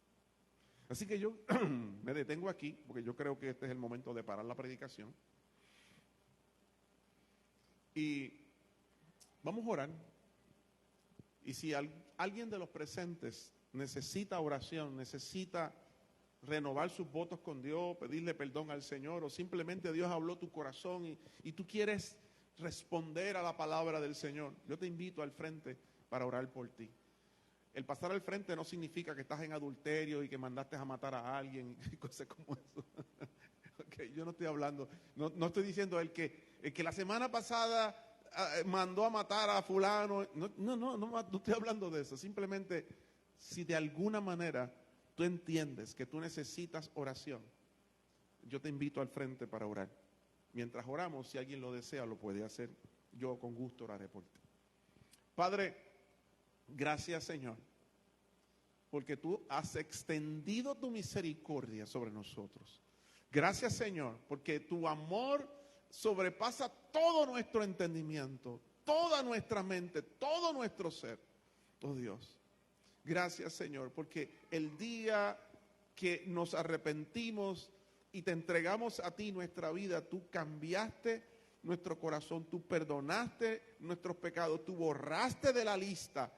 Así que yo me detengo aquí, porque yo creo que este es el momento de parar la predicación. Y vamos a orar. Y si alguien de los presentes necesita oración, necesita renovar sus votos con Dios, pedirle perdón al Señor, o simplemente Dios habló tu corazón y tú quieres responder a la palabra del Señor, yo te invito al frente para orar por ti. El pasar al frente no significa que estás en adulterio y que mandaste a matar a alguien y cosas como eso. Okay, yo no estoy hablando, no estoy diciendo el que la semana pasada mandó a matar a fulano. No estoy hablando de eso. Simplemente, si de alguna manera tú entiendes que tú necesitas oración, yo te invito al frente para orar. Mientras oramos, si alguien lo desea, lo puede hacer. Yo con gusto oraré por ti. Padre, gracias, Señor, porque tú has extendido tu misericordia sobre nosotros. Gracias, Señor, porque tu amor sobrepasa todo nuestro entendimiento, toda nuestra mente, todo nuestro ser. Oh Dios, gracias, Señor, porque el día que nos arrepentimos y te entregamos a ti nuestra vida, tú cambiaste nuestro corazón, tú perdonaste nuestros pecados, tú borraste de la lista